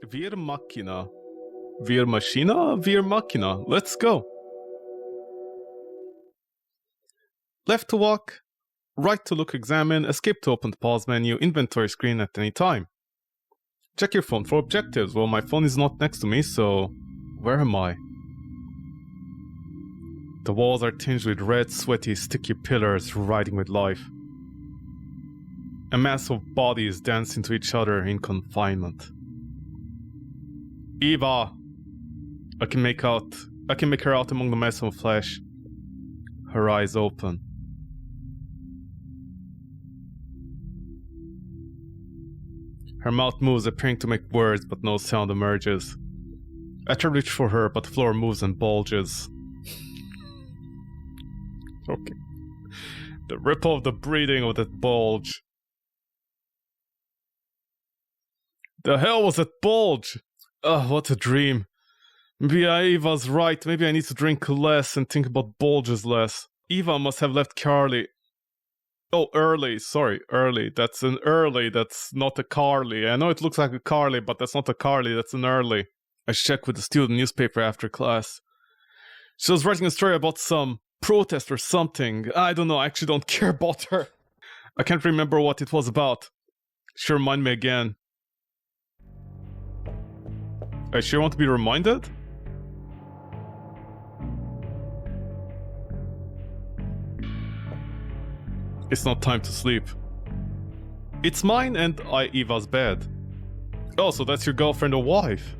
VIRMachina. VIRMachina? VIRMachina. Let's go. Left to walk, right to look, examine, escape to open the pause menu, inventory screen at any time. Check your phone for objectives. Well, my phone is not next to me, so where am I? The walls are tinged with red, sweaty, sticky pillars writhing with life. A mass of bodies dance into each other in confinement. Eva! I can make her out among the mess of flesh. Her eyes open. Her mouth moves, appearing to make words, but no sound emerges. I try to reach for her, but the floor moves and bulges. Okay. The ripple of the breathing of that bulge. The hell was that bulge? Ugh, what a dream. Maybe Eva's right. Maybe I need to drink less and think about bulges less. Eva must have left Carly. Oh, early. Sorry, early. That's an early. That's not a Carly. I know it looks like a Carly, but that's not a Carly. That's an early. I checked with the student newspaper after class. She was writing a story about some protest or something. I don't know. I actually don't care about her. I can't remember what it was about. She remind me again. I sure want to be reminded? It's not time to sleep. It's mine and Eva's bed. Oh, so that's your girlfriend or wife.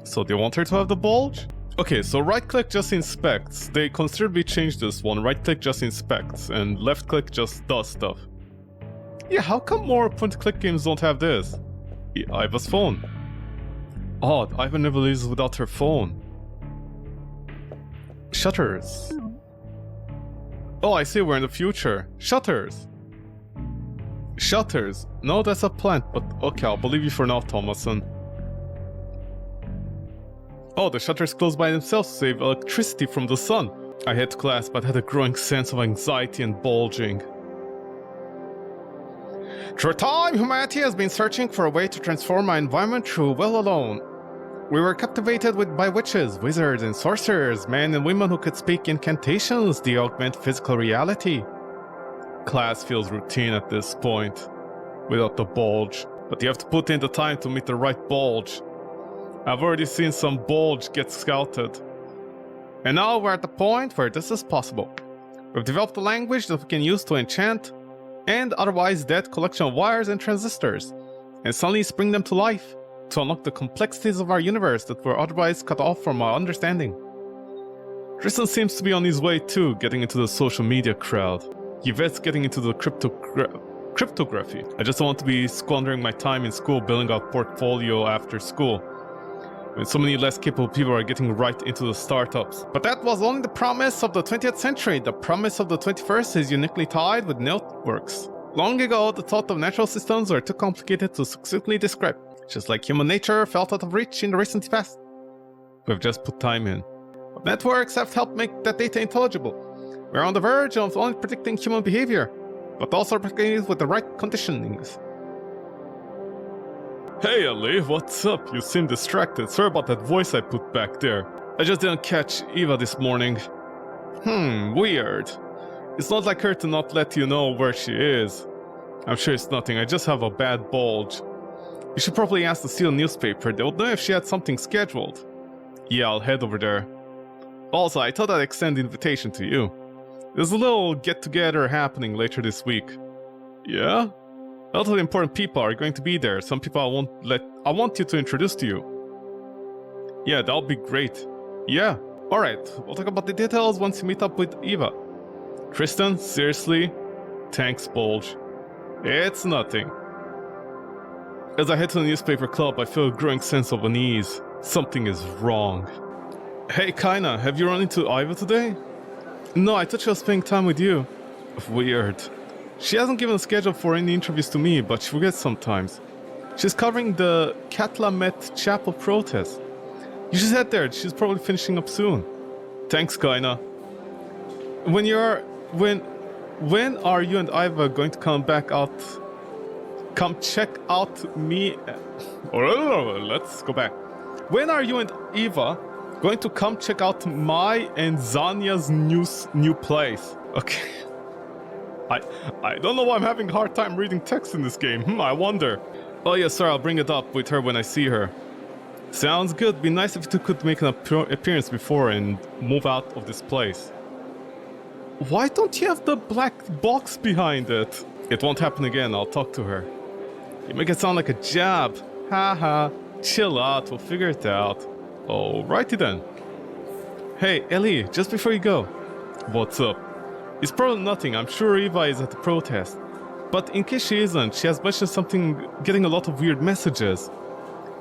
So do you want her to have the bulge? Okay, so right click just inspects. They considerably changed this one. Right click just inspects and left click just does stuff. Yeah, how come more point click games don't have this? Eva's phone. Odd, Iva never leaves without her phone. Shutters. Oh, I see, we're in the future. Shutters. Shutters. No, that's a plant, but okay, I'll believe you for now, Thomason. Oh, the shutters close by themselves to save electricity from the sun. I had class, but had a growing sense of anxiety and bulging. Through time, humanity has been searching for a way to transform our environment through will alone. We were captivated by witches, wizards, and sorcerers, men and women who could speak incantations to augment physical reality. Class feels routine at this point, without the bulge, but you have to put in the time to meet the right bulge. I've already seen some bulge get scouted. And now we're at the point where this is possible. We've developed a language that we can use to enchant and otherwise dead collection of wires and transistors, and suddenly spring them to life, to unlock the complexities of our universe that were otherwise cut off from our understanding. Tristan seems to be on his way too, getting into the social media crowd. Yvette's getting into the cryptography. I just don't want to be squandering my time in school building a portfolio after school, when so many less capable people are getting right into the startups. But that was only the promise of the 20th century. The promise of the 21st is uniquely tied with networks. Long ago, the thought of natural systems were too complicated to succinctly describe. Just like human nature felt out of reach in the recent past. We've just put time in. But networks have helped make that data intelligible. We're on the verge of not only predicting human behavior, but also predicting it with the right conditionings. Hey Ali, what's up? You seem distracted. Sorry about that voice I put back there. I just didn't catch Eva this morning. Weird. It's not like her to not let you know where she is. I'm sure it's nothing, I just have a bad bulge. You should probably ask the Steel newspaper, they would know if she had something scheduled. Yeah, I'll head over there. Also, I thought I'd extend the invitation to you. There's a little get-together happening later this week. Yeah? A lot of important people are going to be there. Some people I want you to introduce to you. Yeah, that'll be great. Yeah. Alright, we'll talk about the details once you meet up with Eva. Tristan, seriously? Thanks, Bulge. It's nothing. As I head to the newspaper club, I feel a growing sense of unease. Something is wrong. Hey Kaina, have you run into Eva today? No, I thought she was spending time with you. Weird. She hasn't given a schedule for any interviews to me, but she forgets sometimes. She's covering the Catlamet Chapel protest. You should head there, she's probably finishing up soon. Thanks, Kaina. When are you and Eva going to come back out come check out me. Let's go back. When are you and Eva going to come check out my and Zanya's new place? Okay. I don't know why I'm having a hard time reading text in this game. I wonder. Oh yes, sir, I'll bring it up with her when I see her. Sounds good. Be nice if you could make an appearance before and move out of this place. Why don't you have the black box behind it? It won't happen again. I'll talk to her. You make it sound like a jab. Haha. Chill out. We'll figure it out. Alrighty then. Hey, Ellie, just before you go. What's up? It's probably nothing. I'm sure Eva is at the protest. But in case she isn't, she has mentioned something, getting a lot of weird messages.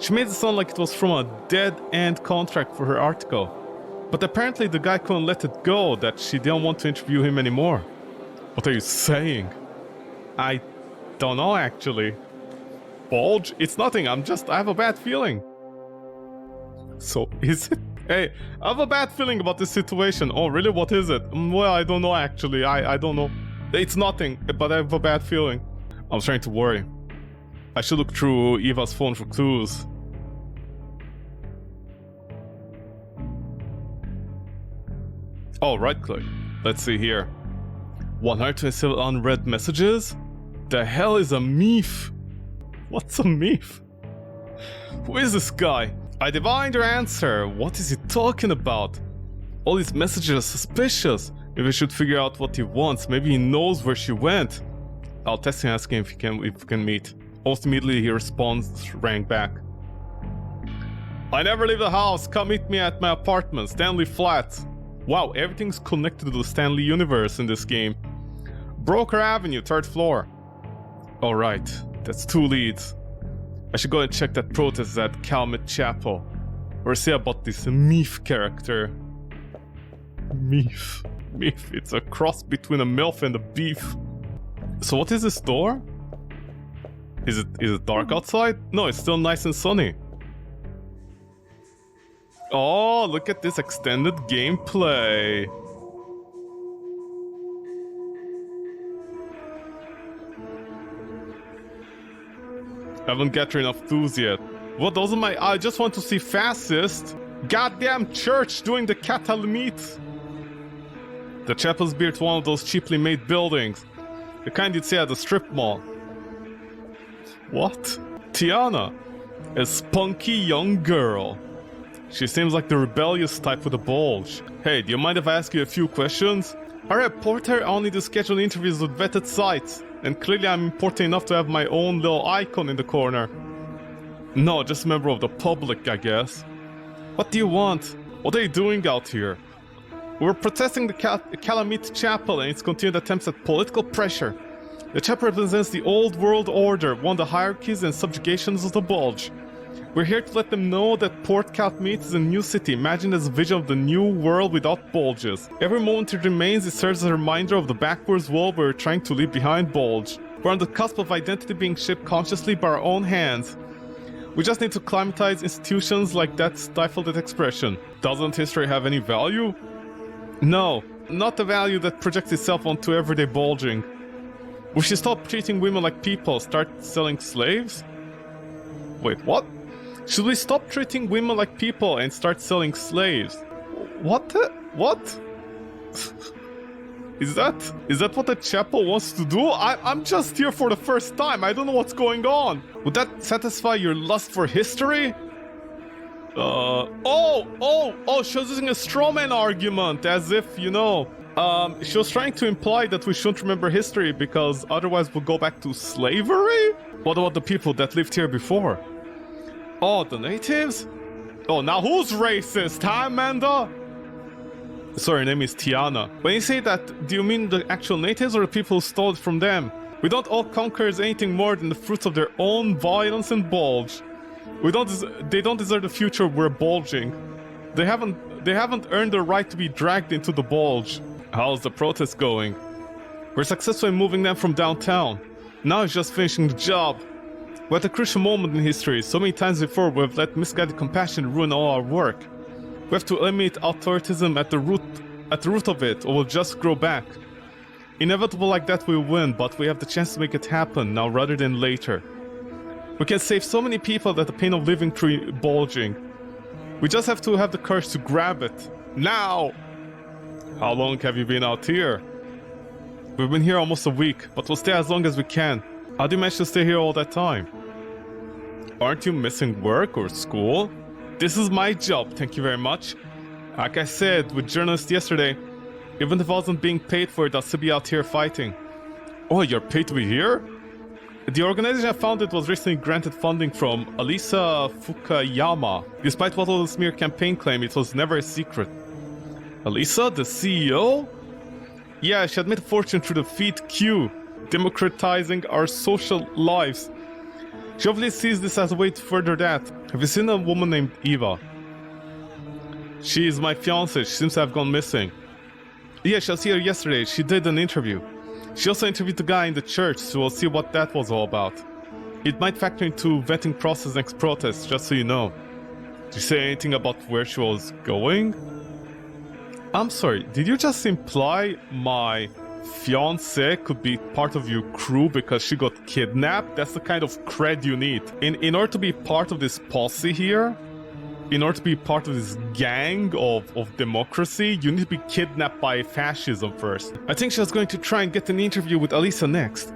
She made it sound like it was from a dead-end contract for her article. But apparently the guy couldn't let it go, that she didn't want to interview him anymore. What are you saying? I don't know, actually. Bulge? It's nothing, I have a bad feeling. So, is it? Hey, I have a bad feeling about this situation. Oh, really? What is it? Well, I don't know, actually. I don't know. It's nothing, but I have a bad feeling. I'm starting to worry. I should look through Eva's phone for clues. Oh, right click. Let's see here. 127 unread messages? The hell is a meef? What's a meef? Who is this guy? I divined your answer. What is he talking about? All these messages are suspicious. Maybe I should figure out what he wants. Maybe he knows where she went. I'll text him, ask him if we can meet. Almost immediately he responds, rang back. I never leave the house. Come meet me at my apartment, Stanley Flats. Wow, everything's connected to the Stanley universe in this game. Broker Avenue, 3rd floor. Alright, that's 2 leads. I should go and check that protest at Calumet Chapel. Or see about this Meef character. Meef. Meef, it's a cross between a MILF and a beef. So what is this door? Is it dark outside? No, it's still nice and sunny. Oh, look at this extended gameplay. Haven't got enough clues yet. What, those are my... I just want to see fascist. Goddamn church doing the Catalmeet. The chapel's built one of those cheaply made buildings. The kind you'd see at the strip mall. What? Tiana. A spunky young girl. She seems like the rebellious type with a bulge. Hey, do you mind if I ask you a few questions? I report her only to schedule interviews with vetted sites. And clearly I'm important enough to have my own little icon in the corner. No, just a member of the public, I guess. What do you want? What are you doing out here? We're protesting the Calumet Chapel and its continued attempts at political pressure. The chapel represents the old world order, one of the hierarchies and subjugations of the Bulge. We're here to let them know that Port Calumet is a new city, imagined as a vision of the new world without bulges. Every moment it remains, it serves as a reminder of the backwards world we're trying to leave behind Bulge. We're on the cusp of identity being shaped consciously by our own hands. We just need to climatize institutions like that stifled expression. Doesn't history have any value? No, not the value that projects itself onto everyday bulging. We should stop treating women like people, start selling slaves? Wait, what? Should we stop treating women like people and start selling slaves? What the? What? Is that what the chapel wants to do? I'm just here for the first time. I don't know what's going on. Would that satisfy your lust for history? She was using a strawman argument as if, you know, she was trying to imply that we shouldn't remember history because otherwise we'll go back to slavery? What about the people that lived here before? Oh, the natives? Oh, now who's racist, huh, Amanda? Sorry, her name is Tiana. When you say that, do you mean the actual natives or the people who stole it from them? We don't all conquer anything more than the fruits of their own violence and bulge. They don't deserve the future we're bulging. They haven't earned the right to be dragged into the bulge. How's the protest going? We're successful in moving them from downtown. Now it's just finishing the job. We're at a crucial moment in history. So many times before we've let misguided compassion ruin all our work. We have to eliminate authoritism at the root of it, or we'll just grow back. Inevitable like that will win, but we have the chance to make it happen now rather than later. We can save so many people that the pain of living through bulging. We just have to have the courage to grab it. Now! How long have you been out here? We've been here almost a week, but we'll stay as long as we can. How do you manage to stay here all that time? Aren't you missing work or school? This is my job, thank you very much. Like I said with journalists yesterday, even if I wasn't being paid for it, I'll still be out here fighting. Oh, you're paid to be here? The organization I founded was recently granted funding from Alisa Fukuyama. Despite what all the smear campaign claimed, it was never a secret. Alisa, the CEO? Yeah, she had made a fortune through the Feed Q, democratizing our social lives. She obviously sees this as a way to further that. Have you seen a woman named Eva? She is my fiancée. She seems to have gone missing. Yeah, she was here yesterday. She did an interview. She also interviewed the guy in the church, so we'll see what that was all about. It might factor into vetting process next protest, just so you know. Did you say anything about where she was going? I'm sorry, did you just imply my fiancée could be part of your crew because she got kidnapped? That's the kind of cred you need. In order to be part of this posse here, in order to be part of this gang of democracy, you need to be kidnapped by fascism first. I think she was going to try and get an interview with Alisa next.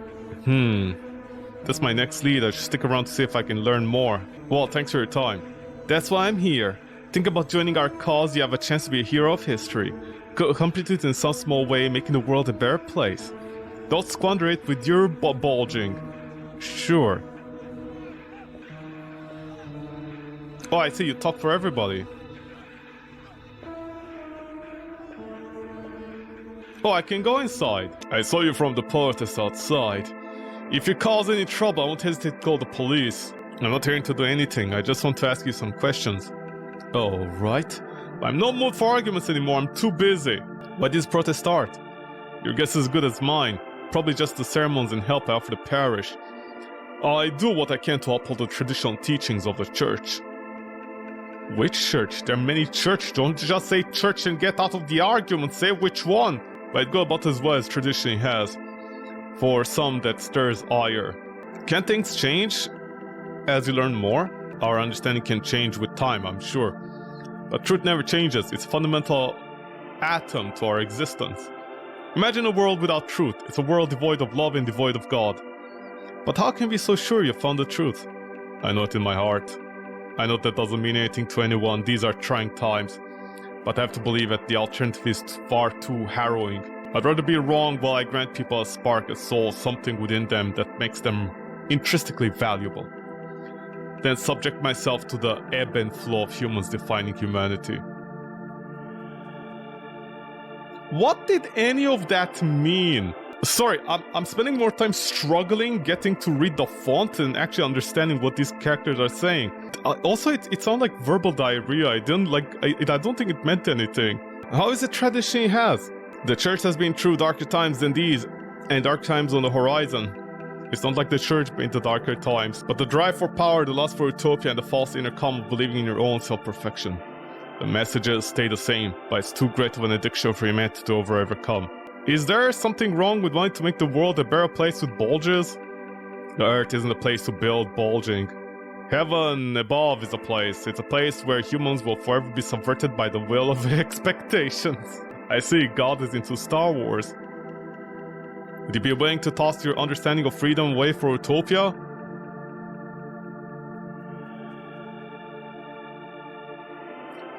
That's my next lead. I should stick around to see if I can learn more. Well, thanks for your time. That's why I'm here. Think about joining our cause. You have a chance to be a hero of history. Complete it in some small way, making the world a better place. Don't squander it with your bulging. Sure. Oh, I see, you talk for everybody. Oh, I can go inside. I saw you from the protest outside. If you cause any trouble, I won't hesitate to call the police. I'm not here to do anything, I just want to ask you some questions. Oh, right. I'm no mood for arguments anymore, I'm too busy. Why did this protest start? Your guess is as good as mine. Probably just the sermons and help out for the parish. I do what I can to uphold the traditional teachings of the church. Which church? There are many churches. Don't just say church and get out of the argument. Say which one. But it go about as well as tradition has. For some that stirs ire. Can things change as you learn more? Our understanding can change with time, I'm sure. But truth never changes. It's a fundamental atom to our existence. Imagine a world without truth. It's a world devoid of love and devoid of God. But how can we be so sure you found the truth? I know it in my heart. I know that doesn't mean anything to anyone, these are trying times. But I have to believe that the alternative is far too harrowing. I'd rather be wrong while I grant people a spark, a soul, something within them that makes them intrinsically valuable, than subject myself to the ebb and flow of humans defining humanity. What did any of that mean? Sorry, I'm spending more time struggling getting to read the font and actually understanding what these characters are saying. Also, it sounded like verbal diarrhea. I don't think it meant anything. How is it tradition it has? The church has been through darker times than these, and dark times on the horizon. It's not like the church been to darker times, but the drive for power, the lust for utopia, and the false inner calm of believing in your own self-perfection. The messages stay the same, but it's too great of an addiction for humanity to overcome. Is there something wrong with wanting to make the world a better place with bulges? The earth isn't a place to build bulging. Heaven above is a place. It's a place where humans will forever be subverted by the will of expectations. I see, God is into Star Wars. Would you be willing to toss your understanding of freedom away for utopia?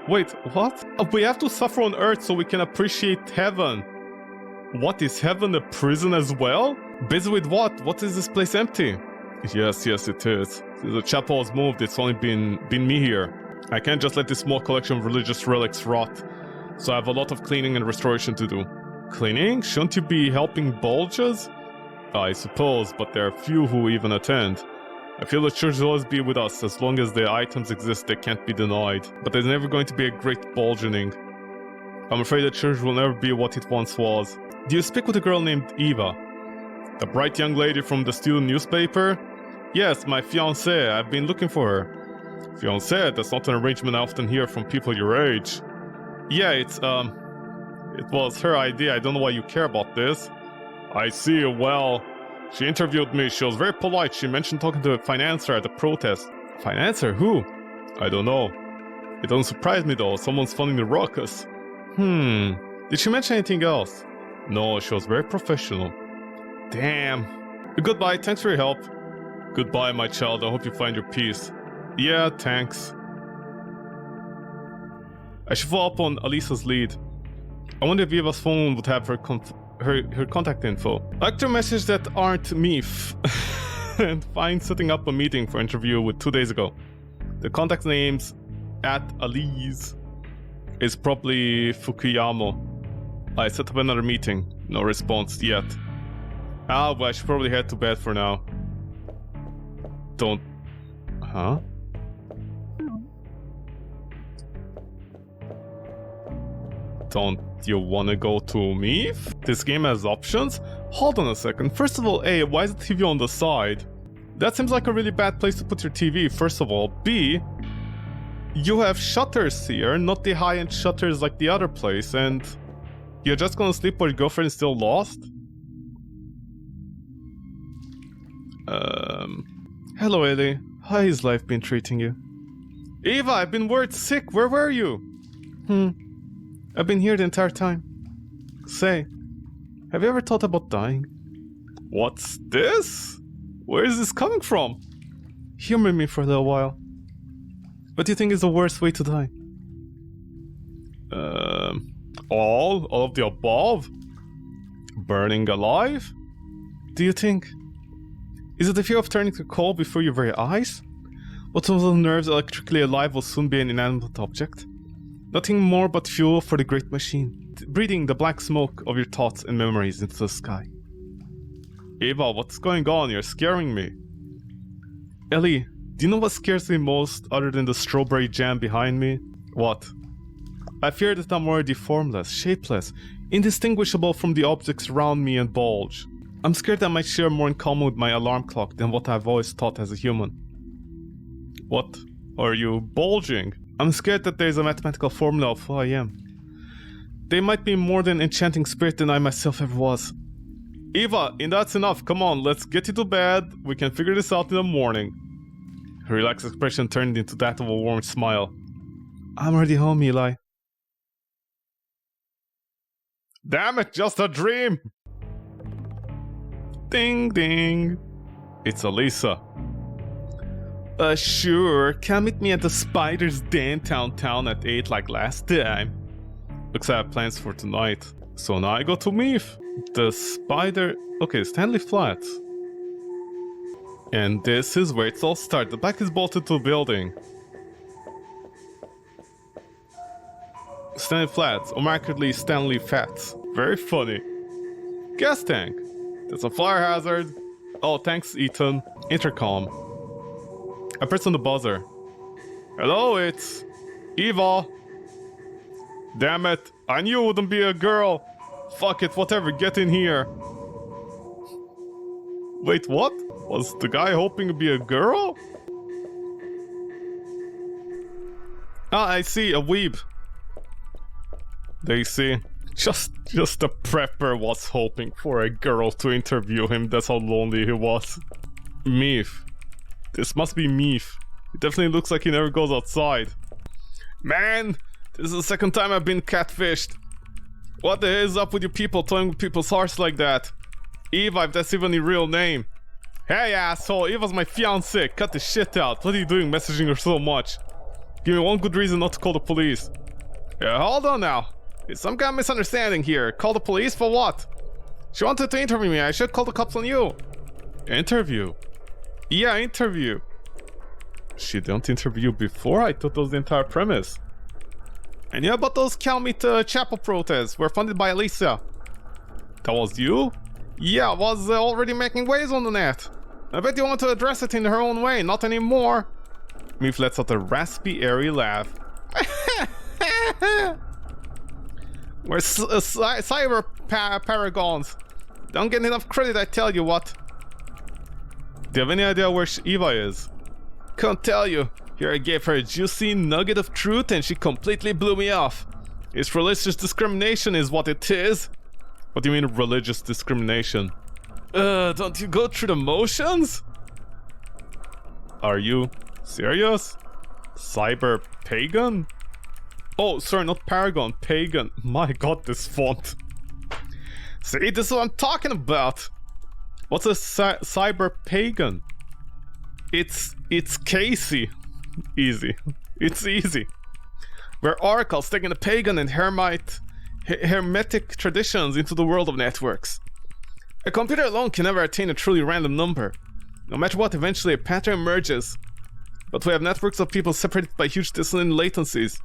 Wait, what? We have to suffer on Earth so we can appreciate heaven. What, is heaven a prison as well? Busy with what? What is this place empty? Yes, it is. Since the chapel was moved, it's only been me here. I can't just let this small collection of religious relics rot. So I have a lot of cleaning and restoration to do. Cleaning? Shouldn't you be helping bulges? I suppose, but there are few who even attend. I feel the church will always be with us. As long as the items exist, they can't be denied. But there's never going to be a great bulging. I'm afraid the church will never be what it once was. Do you speak with a girl named Eva? The bright young lady from the student newspaper? Yes, my fiancée. I've been looking for her. Fiancée? That's not an arrangement I often hear from people your age. Yeah, it was her idea. I don't know why you care about this. I see, well, she interviewed me. She was very polite. She mentioned talking to a financier at the protest. Financier? Who? I don't know. It doesn't surprise me though. Someone's funding the ruckus. Did she mention anything else? No, she was very professional. Damn. Goodbye, thanks for your help. Goodbye, my child. I hope you find your peace. Yeah, thanks. I should follow up on Alisa's lead. I wonder if Eva's phone would have her contact info. Like to message that aren't me and find setting up a meeting for interview with 2 days ago. The contact names at Alice is probably Fukuyama. I set up another meeting. No response yet. But I should probably head to bed for now. Don't... Huh? Don't you wanna go to me? This game has options? Hold on a second. First of all, A, why is the TV on the side? That seems like a really bad place to put your TV, first of all. B, you have shutters here, not the high-end shutters like the other place, and you're just gonna sleep while your girlfriend is still lost? Hello, Ellie. How has life been treating you? Eva, I've been worried sick. Where were you? I've been here the entire time. Say, have you ever thought about dying? What's this? Where is this coming from? Humor me for a little while. What do you think is the worst way to die? All of the above? Burning alive? Do you think? Is it the fear of turning to coal before your very eyes? What of the nerves electrically alive will soon be an inanimate object? Nothing more but fuel for the great machine, breathing the black smoke of your thoughts and memories into the sky. Eva, what's going on? You're scaring me. Ellie, do you know what scares me most other than the strawberry jam behind me? What? I fear that I'm already formless, shapeless, indistinguishable from the objects around me and bulge. I'm scared I might share more in common with my alarm clock than what I've always thought as a human. What? Are you bulging? I'm scared that there's a mathematical formula of who I am. They might be more than enchanting spirit than I myself ever was. Eva, and that's enough. Come on, let's get you to bed. We can figure this out in the morning. Her relaxed expression turned into that of a warm smile. I'm already home, Eli. Damn it, just a dream! Ding ding. It's Elisa. Sure. Come meet me at the Spider's Den downtown at 8 like last time. Looks like I have plans for tonight. So now I go to Meath. The Spider... Okay, Stanley Flats. And this is where it's all started. The back is bolted to the building. Stanley Flats, or markedly Stanley Fats. Very funny. Gas tank. That's a fire hazard. Oh, thanks, Ethan. Intercom. I press on the buzzer. Hello, it's Eva. Damn it, I knew it wouldn't be a girl. Fuck it, whatever, get in here. Wait, what? Was the guy hoping to be a girl? Ah, I see, a weeb. There you see. Just a prepper was hoping for a girl to interview him. That's how lonely he was. Meath. This must be Meath. It definitely looks like he never goes outside. Man, this is the second time I've been catfished. What the hell is up with you people toying with people's hearts like that? Eva, if that's even your real name. Hey asshole, Eva's my fiancée. Cut the shit out. What are you doing messaging her so much? Give me one good reason not to call the police. Yeah, hold on now. It's some kind of misunderstanding here. Call the police for what? She wanted to interview me. I should call the cops on you. Interview? Yeah, interview. She didn't interview before? I thought that was the entire premise. And yeah, but those Calmeet Chapel protests were funded by Alicia. That was you? Yeah, I was already making waves on the net. I bet you want to address it in her own way, not anymore. Meath lets out a raspy, airy laugh. We're cyber paragons. Don't get enough credit, I tell you what. Do you have any idea where Eva is? Can't tell you. Here I gave her a juicy nugget of truth and she completely blew me off. It's religious discrimination is what it is. What do you mean religious discrimination? Don't you go through the motions? Are you serious? Cyber pagan? Oh, sorry, not paragon, pagan. My god, this font. See, this is what I'm talking about. What's a cyber pagan? It's Casey. Easy. It's easy. We're oracles taking the pagan and hermetic traditions into the world of networks. A computer alone can never attain a truly random number. No matter what, eventually a pattern emerges. But we have networks of people separated by huge distance and latencies.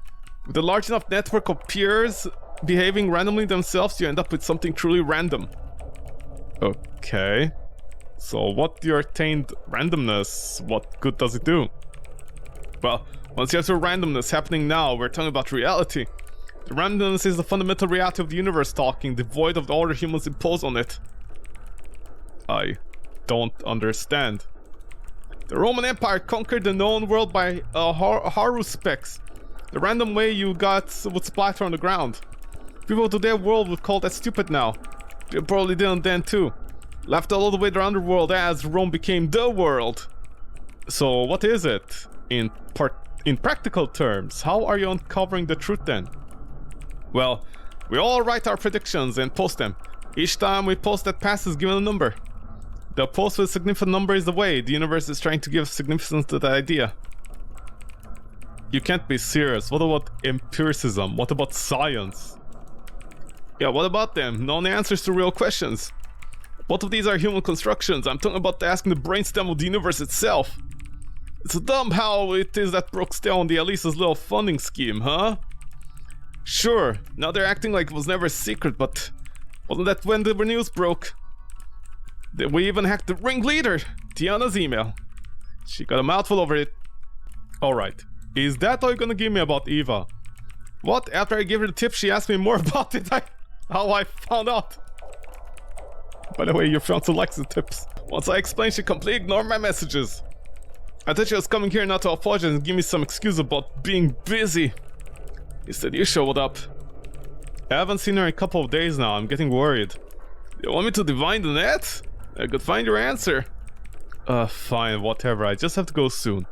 With a large enough network of peers behaving randomly themselves, you end up with something truly random. Okay. So what your attained randomness, what good does it do? Well, once you have the randomness happening now, we're talking about reality. The randomness is the fundamental reality of the universe talking, devoid of the order humans impose on it. I don't understand. The Roman Empire conquered the known world by haruspects. The random way you got would splatter on the ground. People of today's world would call that stupid now. They probably didn't then too. Left all the way to the underworld as Rome became the world. So what is it? In practical terms, how are you uncovering the truth then? Well, we all write our predictions and post them. Each time we post that pass is given a number. The post with a significant number is the way the universe is trying to give significance to that idea. You can't be serious. What about empiricism? What about science? Yeah, what about them? No answers to real questions. Both of these are human constructions. I'm talking about asking the brainstem of the universe itself. It's dumb how it is that broke still on the Elisa's little funding scheme, huh? Sure, now they're acting like it was never a secret, but wasn't that when the news broke? We even hacked the ringleader, Tiana's email. She got a mouthful over it. Alright, is that all you're gonna give me about Eva? What? After I gave her the tip, she asked me more about it. How I found out. By the way, your fiance likes the tips. Once I explained, she completely ignored my messages. I thought she was coming here not to apologize and give me some excuse about being busy. Instead, you showed up. I haven't seen her in a couple of days now. I'm getting worried. You want me to divine the net? I could find your answer. Fine, whatever. I just have to go soon.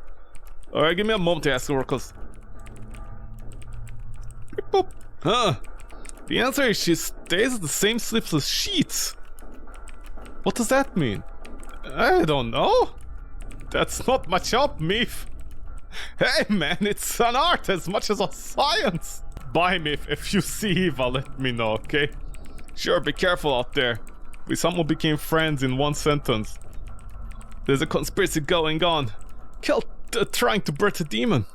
Alright, give me a moment to ask the oracles. Boop. Huh. The answer is she stays at the same sleepless sheets. What does that mean? I don't know. That's not much help, Meef. Hey man, it's an art as much as a science. Bye, Meef. If you see Eva, let me know, okay? Sure, be careful out there. We somehow became friends in one sentence. There's a conspiracy going on. Kel trying to birth a demon.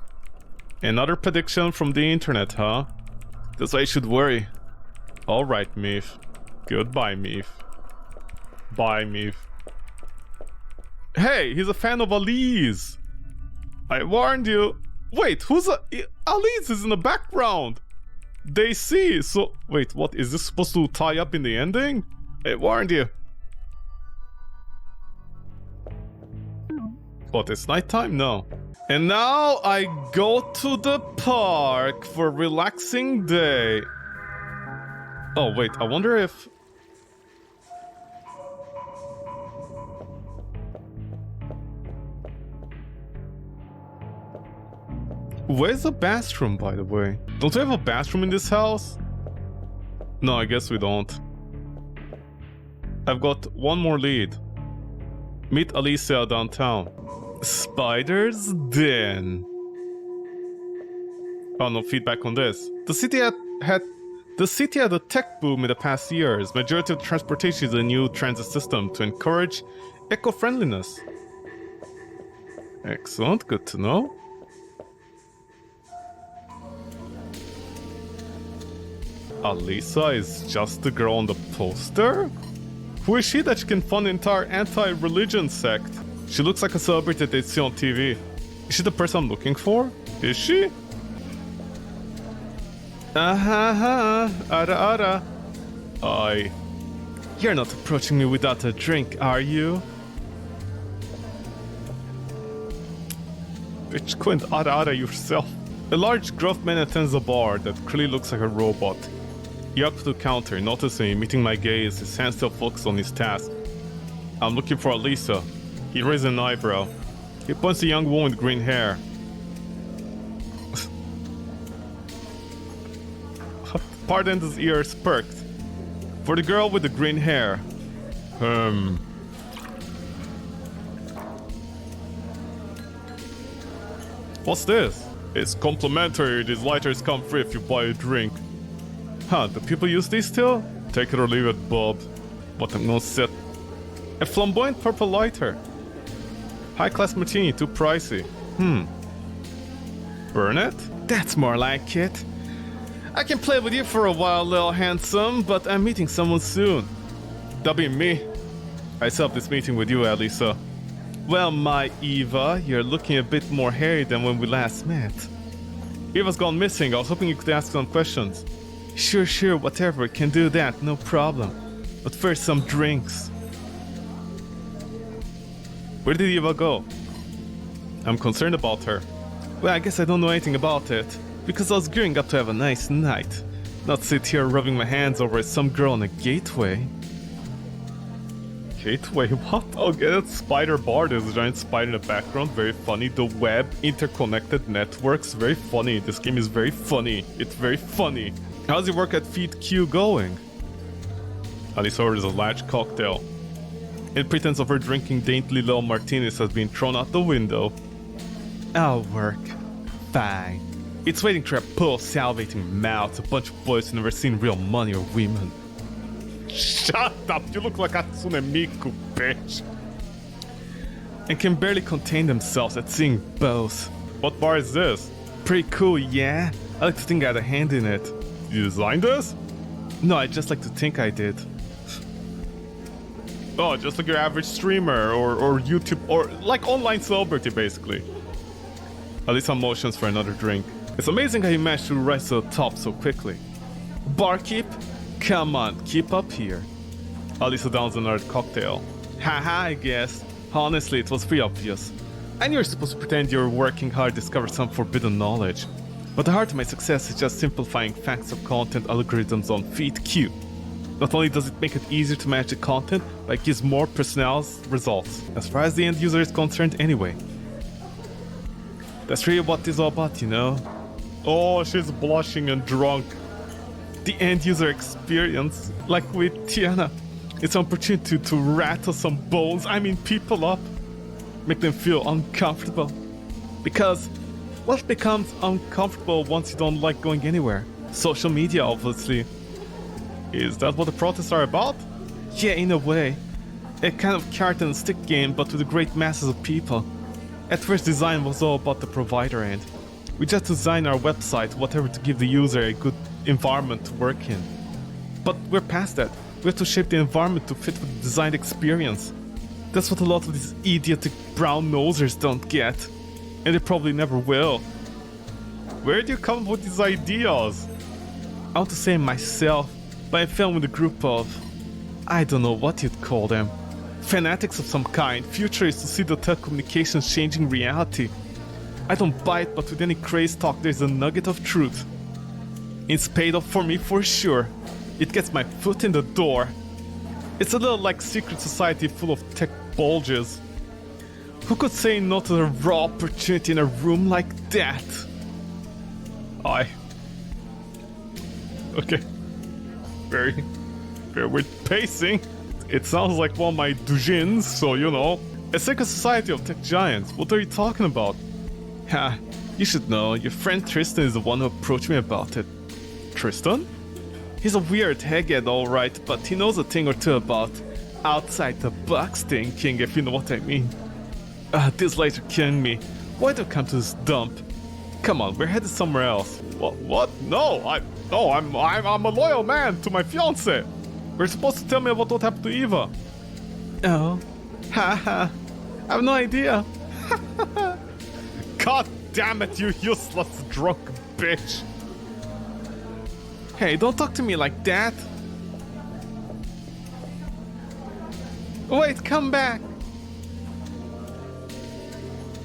Another prediction from the internet, huh? That's why you should worry. Alright, Meef. Goodbye, Meef. Bye, Meef. Hey, he's a fan of Ali's. I warned you. Wait, who's Ali's is in the background. They see, so... Wait, what? Is this supposed to tie up in the ending? I warned you. What, it's nighttime? No. And now I go to the park for a relaxing day. Oh, wait, I wonder if... Where's the bathroom, by the way? Don't we have a bathroom in this house? No, I guess we don't. I've got one more lead. Meet Alicia downtown. Spider's Den. Oh, no feedback on this. The city had a tech boom in the past years. Majority of transportation is a new transit system to encourage eco-friendliness. Excellent, good to know. Alisa is just the girl on the poster? Who is she that she can fund an entire anti-religion sect? She looks like a celebrity that they see on TV. Is she the person I'm looking for? Is she? Ara ara. You're not approaching me without a drink, are you? Bitch, go and ara yourself. A large gruff man attends a bar that clearly looks like a robot. He up to the counter, noticing, meeting my gaze, his hand still focused on his task. I'm looking for Alisa. He raised an eyebrow. He points to a young woman with green hair. Pardon, his ears perked. For the girl with the green hair. What's this? It's complimentary. These lighters come free if you buy a drink. Huh, do people use these still? Take it or leave it, Bob. But I'm gonna sit. A flamboyant purple lighter. High-class martini, too pricey. Burn it? That's more like it. I can play with you for a while, little handsome, but I'm meeting someone soon. That'll be me. I set up this meeting with you, Alisa. Well, my Eva, you're looking a bit more hairy than when we last met. Eva's gone missing. I was hoping you could ask some questions. Sure, whatever. Can do that, no problem. But first, some drinks. Where did Eva go? I'm concerned about her. Well, I guess I don't know anything about it. Because I was gearing up to have a nice night. Not sit here rubbing my hands over some girl on a gateway. Gateway? What? Oh, get it. Spider bar. There's a giant spider in the background. Very funny. The web, interconnected networks. Very funny. This game is very funny. It's very funny. How's your work at Feed Q going? Alisa orders a large cocktail. In pretense of her drinking daintily little martinis has been thrown out the window. I'll work. Fine. It's waiting for a pull salivating mouths, a bunch of boys who've never seen real money or women. Shut up! You look like Hatsune Miku, bitch! And can barely contain themselves at seeing both. What bar is this? Pretty cool, yeah? I like to think I had a hand in it. You designed this? No, I just like to think I did. Oh, just like your average streamer or YouTube or like online celebrity, basically. Alisa motions for another drink. It's amazing how you managed to rise to the top so quickly. Barkeep? Come on, keep up here. Alisa downs another cocktail. Haha, I guess. Honestly, it was pretty obvious. I knew you were supposed to pretend you were working hard to discover some forbidden knowledge. But the heart of my success is just simplifying facts of content algorithms on Feed Q. Not only does it make it easier to manage the content, but it gives more personalized results, as far as the end user is concerned anyway. That's really what this is all about, you know? Oh, she's blushing and drunk. The end user experience, like with Tiana, it's an opportunity to rattle some bones, people up. Make them feel uncomfortable. Because what becomes uncomfortable once you don't like going anywhere? Social media, obviously. Is that what the protests are about? Yeah, in a way. A kind of carrot and stick game, but with the great masses of people. At first, design was all about the provider end. We just designed our website, whatever, to give the user a good environment to work in. But we're past that. We have to shape the environment to fit with the designed experience. That's what a lot of these idiotic brown nosers don't get. And they probably never will. Where do you come up with these ideas? I want to say myself, but I fell with a group of... I don't know what you'd call them. Fanatics of some kind, futurists to see the telecommunications changing reality. I don't buy it, but with any craze talk there's a nugget of truth. It's paid off for me for sure. It gets my foot in the door. It's a little like secret society full of tech bulges. Who could say no to the raw opportunity in a room like that? Okay. Very weird pacing. It sounds like one of my doujins, so you know. A secret society of tech giants. What are you talking about? Ha, you should know. Your friend Tristan is the one who approached me about it. Tristan? He's a weird egghead, alright, but he knows a thing or two about outside the box thinking, if you know what I mean. These lights are killing me. Why do I come to this dump? Come on, we're headed somewhere else. What? No, I'm a loyal man to my fiancé. We're supposed to tell me about what happened to Eva. Oh, haha. I have no idea. God damn it, you useless drunk bitch. Hey, don't talk to me like that. Wait, come back.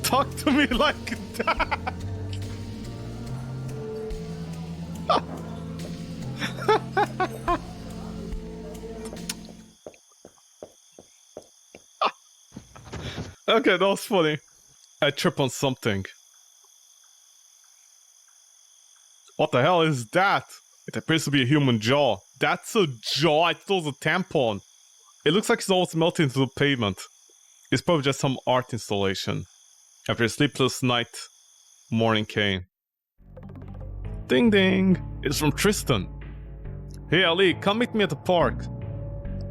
Talk to me like that. Okay, that was funny. I trip on something. What the hell is that? It appears to be a human jaw. That's a jaw? I thought it was a tampon. It looks like it's almost melting into the pavement. It's probably just some art installation. After a sleepless night, morning came. Ding ding! It's from Tristan. Hey Ali, come meet me at the park.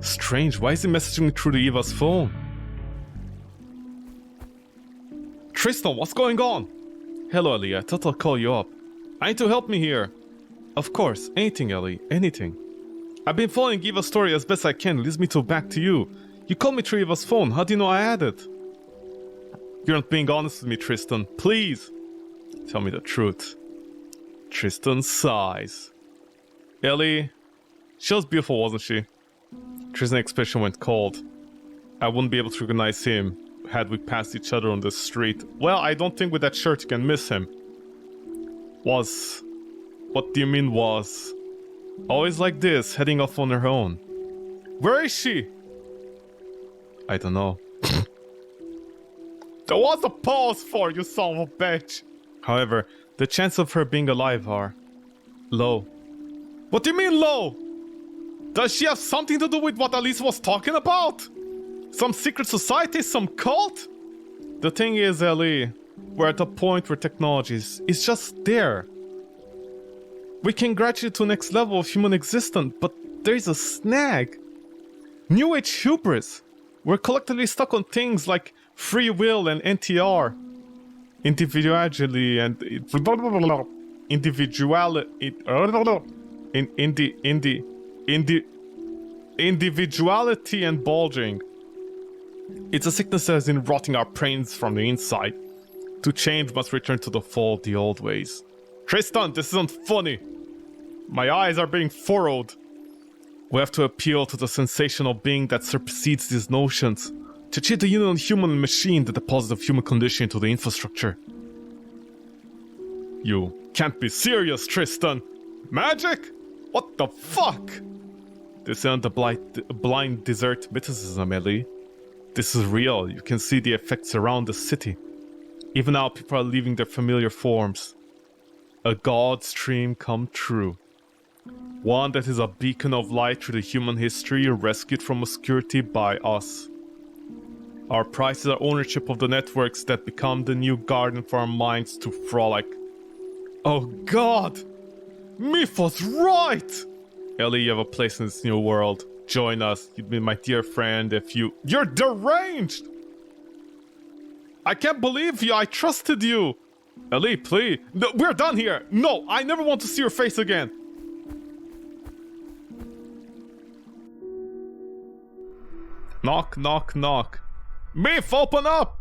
Strange, why is he messaging me through the Eva's phone? Tristan, what's going on? Hello Ali, I thought I'll call you up. I need to help me here. Of course, anything Ali, anything. I've been following Eva's story as best I can, it leads me back to you. You called me through Eva's phone, how do you know I had it? You're not being honest with me, Tristan, please. Tell me the truth. Tristan sighs. Ellie, she was beautiful, wasn't she? Tristan's expression went cold. I wouldn't be able to recognize him had we passed each other on the street. Well, I don't think with that shirt you can miss him. Was... What do you mean was? Always like this, heading off on her own. Where is she? I don't know. There was a pause for you, son of a bitch. However, the chances of her being alive are low. What do you mean low? Does she have something to do with what Alice was talking about? Some secret society? Some cult? The thing is, Ellie, we're at a point where technology is just there. We can graduate to the next level of human existence, but there's a snag. New Age hubris. We're collectively stuck on things like free will and NTR. Individuality and... Individuality and bulging. It's a sickness that has been rotting our brains from the inside. To change must return to the fall of the old ways. Tristan, this isn't funny. My eyes are being furrowed. We have to appeal to the sensational being that supersedes these notions. To achieve the union of human and machine, the deposit of human condition into the infrastructure. You can't be serious, Tristan. Magic? What the fuck? This isn't a blind desert mythicism, Ellie. This is real. You can see the effects around the city. Even now, people are leaving their familiar forms. A God's dream come true. One that is a beacon of light through the human history, rescued from obscurity by us. Our prize is our ownership of the networks that become the new garden for our minds to frolic. Oh God! Myth was right! Ellie, you have a place in this new world. Join us. You'd be my dear friend if you... You're deranged! I can't believe you. I trusted you. Ellie, please. No, we're done here. No, I never want to see your face again. Knock, knock, knock. Myth, open up!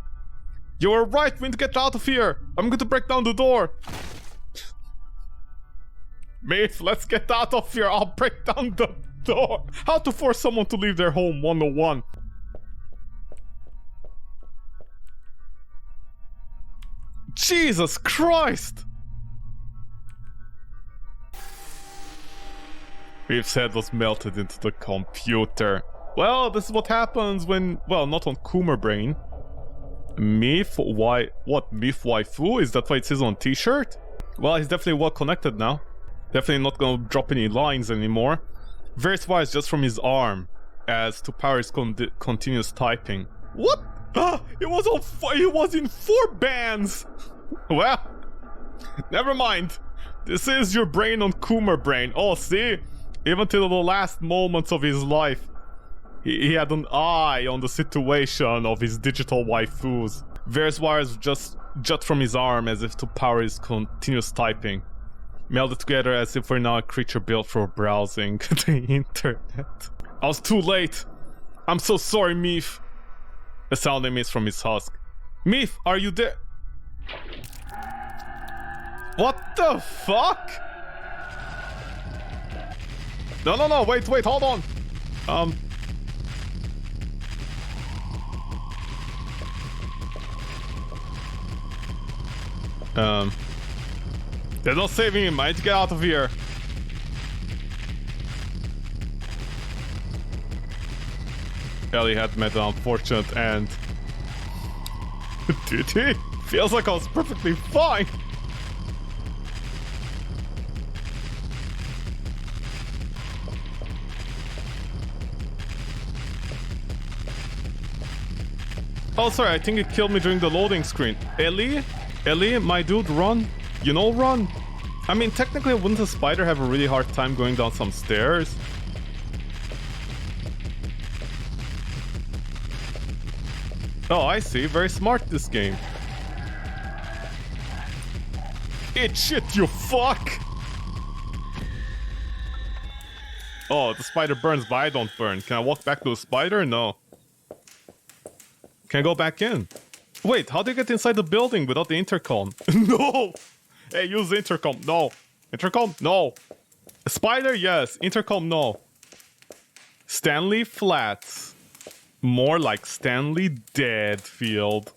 You were right, we need to get out of here. I'm going to break down the door. Myth, let's get out of here. I'll break down the door. How to force someone to leave their home 101. Jesus Christ! Myth's head was melted into the computer. Well, this is what happens when... Well, not on Coomer Brain. Myth, why... What, Myth waifu? Is that why it says on t-shirt? Well, he's definitely well connected now. Definitely not gonna drop any lines anymore. Various wires just from his arm, as to power his continuous typing. What? It was on... It was in 4 bands! Well, never mind. This is your brain on Coomer Brain. Oh, see? Even till the last moments of his life, he had an eye on the situation of his digital waifus. Various wires just jut from his arm as if to power his continuous typing. Melded together as if we're now a creature built for browsing the internet. I was too late. I'm so sorry, Myth. A sound emits from his husk. Myth, are you there? What the fuck? No, wait, hold on. They're not saving him. I need to get out of here. Ellie had met an unfortunate end. GT, feels like I was perfectly fine. Oh, sorry, I think it killed me during the loading screen. Ellie, my dude, run. You know, run. I mean, technically, wouldn't a spider have a really hard time going down some stairs? Oh, I see. Very smart, this game. Eat shit, you fuck! Oh, the spider burns, but I don't burn. Can I walk back to the spider? No. Can I go back in? Wait, how do you get inside the building without the intercom? No! Hey, use the intercom. No. Intercom? No. Spider? Yes. Intercom? No. Stanley Flats. More like Stanley Deadfield.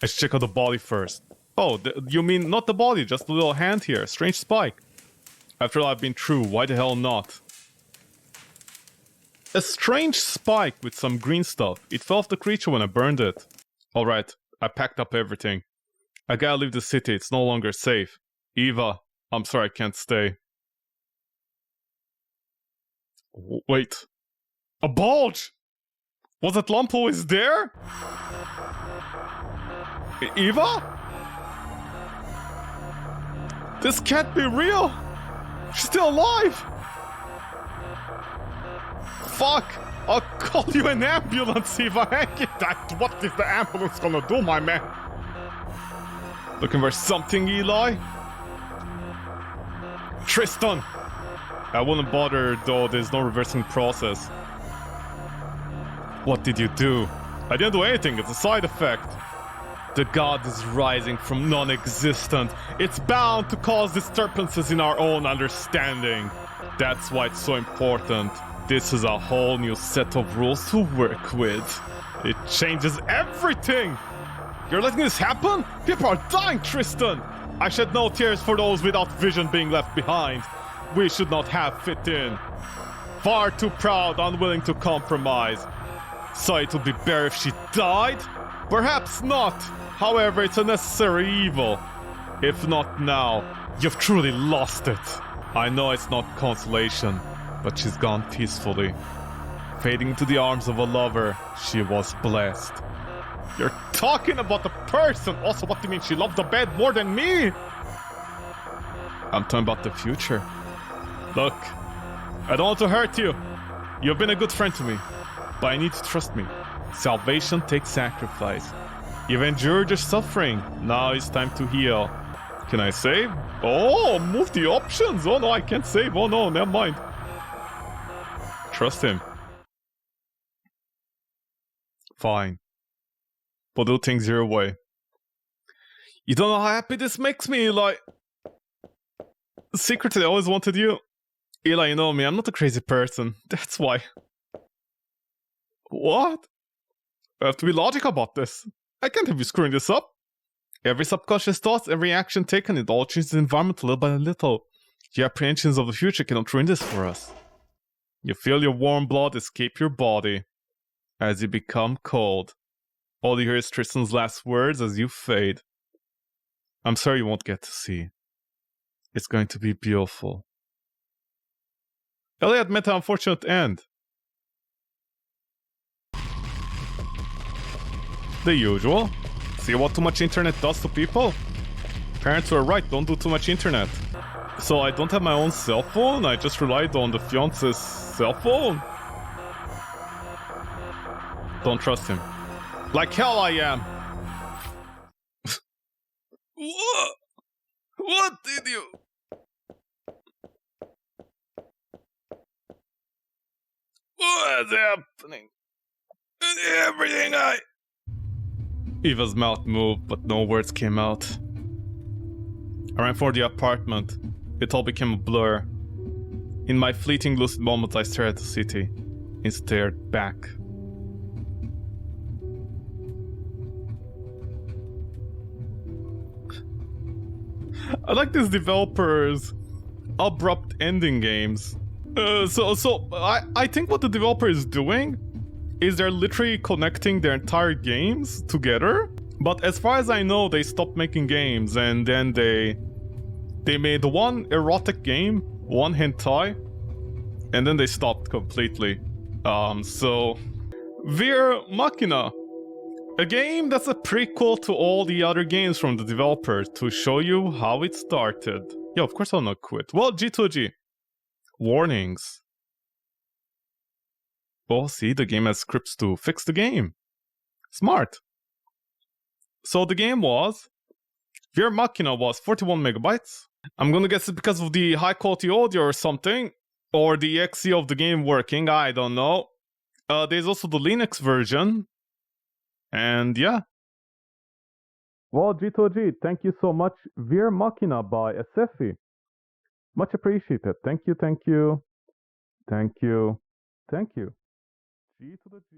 Let's check out the body first. Oh, you mean not the body, just the little hand here. Strange spike. After all I've been through, why the hell not? A strange spike with some green stuff. It fell off the creature when I burned it. Alright, I packed up everything. I gotta leave the city, it's no longer safe. Eva, I'm sorry I can't stay. Wait. A bulge! Was that lump always there? Eva? This can't be real! She's still alive! Fuck! I'll call you an ambulance, Eva. What is the ambulance gonna do, my man? Looking for something, Eli? Tristan! I wouldn't bother, though there's no reversing process. What did you do? I didn't do anything, it's a side effect. The god is rising from non-existent. It's bound to cause disturbances in our own understanding. That's why it's so important. This is a whole new set of rules to work with. It changes everything! You're letting this happen? People are dying, Tristan! I shed no tears for those without vision being left behind. We should not have fit in. Far too proud, unwilling to compromise. So it would be better if she died? Perhaps not. However, it's a necessary evil. If not now, you've truly lost it. I know it's not consolation, but she's gone peacefully. Fading into the arms of a lover, she was blessed. You're talking about the person! Also, what do you mean she loved the bed more than me? I'm talking about the future. Look, I don't want to hurt you. You've been a good friend to me. But I need to trust me. Salvation takes sacrifice. You've endured your suffering. Now it's time to heal. Can I save? Oh, move the options. Oh no, I can't save. Oh no, never mind. Trust him. Fine. But do things your way. You don't know how happy this makes me, Eli. Secretly, I always wanted you. Eli, you know me, I'm not a crazy person. That's why. What? I have to be logical about this. I can't have you screwing this up. Every subconscious thought, every action taken, it all changes the environment little by little. Your apprehensions of the future cannot ruin this for us. You feel your warm blood escape your body. As you become cold. All you hear is Tristan's last words as you fade. I'm sorry you won't get to see. It's going to be beautiful. Elliot met an unfortunate end. The usual. See what too much internet does to people? Parents were right, don't do too much internet. So I don't have my own cell phone, I just relied on the fiance's cell phone? Don't trust him. Like hell I am! What? What did you... What's happening? Everything I... Eva's mouth moved, but no words came out. I ran for the apartment. It all became a blur. In my fleeting lucid moments, I stared at the city and stared back. I like these developers' abrupt ending games. I think what the developer is doing is they're literally connecting their entire games together. But as far as I know, they stopped making games, and then they made one erotic game, one hentai, and then they stopped completely. So VIRMachina, a game that's a prequel to all the other games from the developer to show you how it started. Yeah, of course I'll not quit. Well, G2G. Warnings. Well, see, the game has scripts to fix the game. Smart. So the game was... VIRMachina was 41 megabytes. I'm gonna guess it's because of the high quality audio or something. Or the exe of the game working, I don't know. There's also the Linux version. And yeah. Well, G2G, thank you so much. VIRMachina by Asephy. Much appreciated. Thank you, thank you. Thank you. Thank you. G to the G.